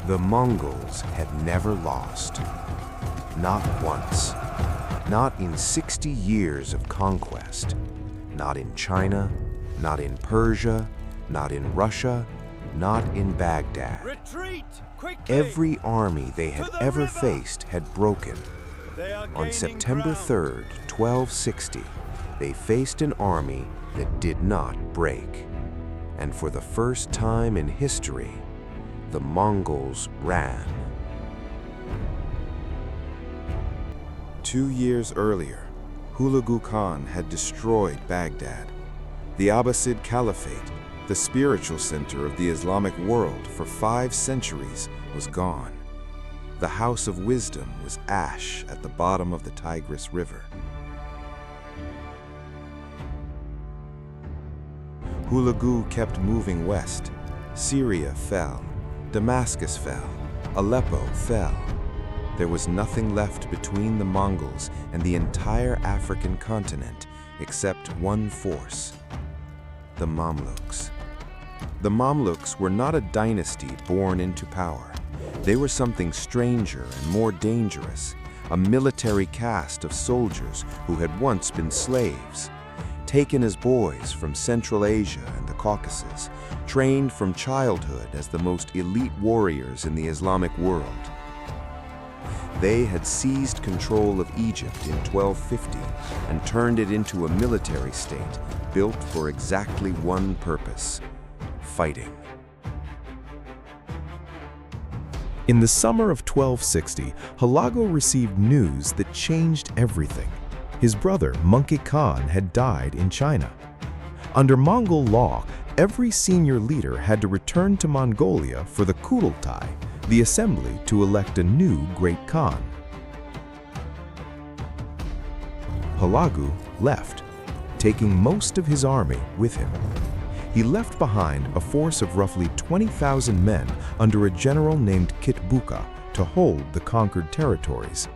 The Mongols had never lost. Not once. Not in 60 years of conquest. Not in China, not in Persia, not in Russia, not in Baghdad. Retreat! Quickly! Every army they had ever faced had broken. On September 3rd, 1260, they faced an army that did not break. And for the first time in history, the Mongols ran. 2 years earlier, Hulagu Khan had destroyed Baghdad. The Abbasid Caliphate, the spiritual center of the Islamic world for 5 centuries, was gone. The House of Wisdom was ash at the bottom of the Tigris River. Hulagu kept moving west. Syria fell. Damascus fell. Aleppo fell. There was nothing left between the Mongols and the entire African continent except one force: the Mamluks. The Mamluks were not a dynasty born into power. They were something stranger and more dangerous, a military caste of soldiers who had once been slaves. Taken as boys from Central Asia and the Caucasus, trained from childhood as the most elite warriors in the Islamic world. They had seized control of Egypt in 1250 and turned it into a military state built for exactly one purpose: fighting. In the summer of 1260, Hulagu received news that changed everything. His brother, Mamluk Khan, had died in China. Under Mongol law, every senior leader had to return to Mongolia for the Qutuz, the assembly to elect a new great Khan. Hulagu left, taking most of his army with him. He left behind a force of roughly 20,000 men under a general named Qutuz to hold the conquered territories.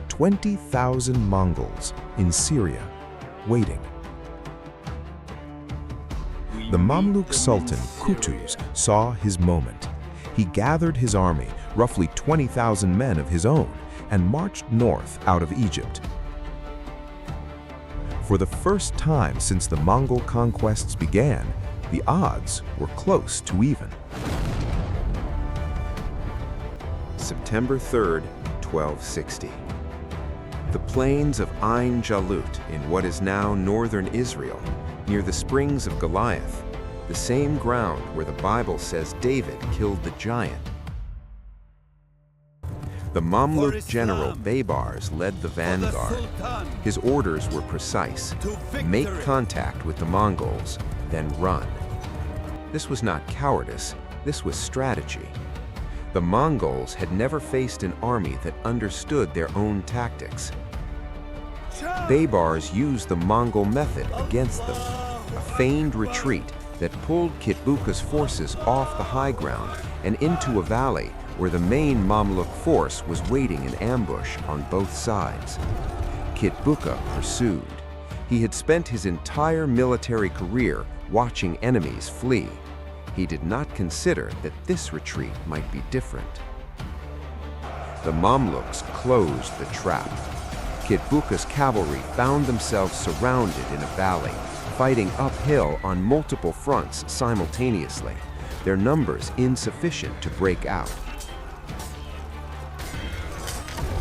20,000 Mongols in Syria, waiting. The Mamluk Sultan, Qutuz, saw his moment. He gathered his army, roughly 20,000 men of his own, and marched north out of Egypt. For the first time since the Mongol conquests began, the odds were close to even. September 3rd, 1260. The plains of Ain Jalut in what is now northern Israel, near the springs of Goliath, the same ground where the Bible says David killed the giant. The Mamluk general Baybars led the vanguard. His orders were precise: make contact with the Mongols, then run. This was not cowardice, this was strategy. The Mongols had never faced an army that understood their own tactics. Baybars used the Mongol method against them, a feigned retreat that pulled Qutuz's forces off the high ground and into a valley where the main Mamluk force was waiting in ambush on both sides. Qutuz pursued. He had spent his entire military career watching enemies flee. He did not consider that this retreat might be different. The Mamluks closed the trap. Qutuz's cavalry found themselves surrounded in a valley, fighting uphill on multiple fronts simultaneously, their numbers insufficient to break out.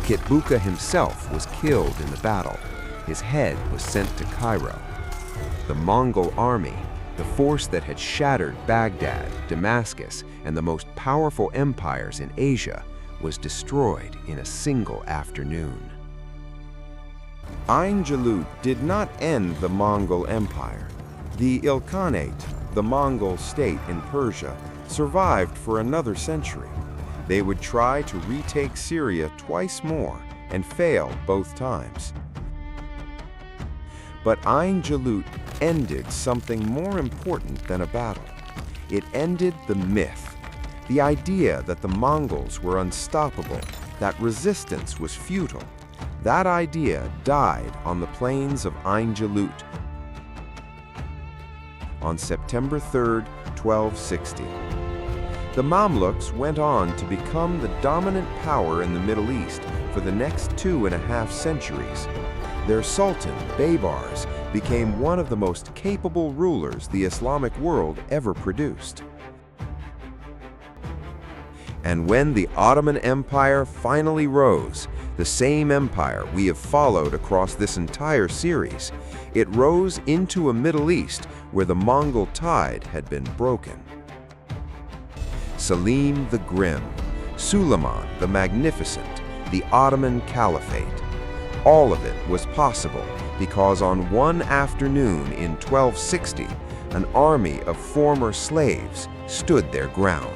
Qutuz himself was killed in the battle. His head was sent to Cairo. The Mongol army, the force that had shattered Baghdad, Damascus, and the most powerful empires in Asia, was destroyed in a single afternoon. Ain Jalut did not end the Mongol Empire. The Ilkhanate, the Mongol state in Persia, survived for another century. They would try to retake Syria twice more and failed both times. But Ain Jalut ended something more important than a battle. It ended the myth, the idea that the Mongols were unstoppable, that resistance was futile. That idea died on the plains of Ain Jalut on September 3rd, 1260. The Mamluks went on to become the dominant power in the Middle East for the next 2.5 centuries. Their Sultan, Baybars, became one of the most capable rulers the Islamic world ever produced. And when the Ottoman Empire finally rose, the same empire we have followed across this entire series, it rose into a Middle East where the Mongol tide had been broken. Selim the Grim, Suleiman the Magnificent, the Ottoman Caliphate. All of it was possible because on one afternoon in 1260, an army of former slaves stood their ground.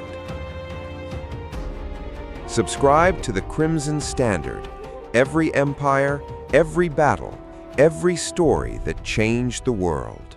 Subscribe to the Crimson Standard. Every empire, every battle, every story that changed the world.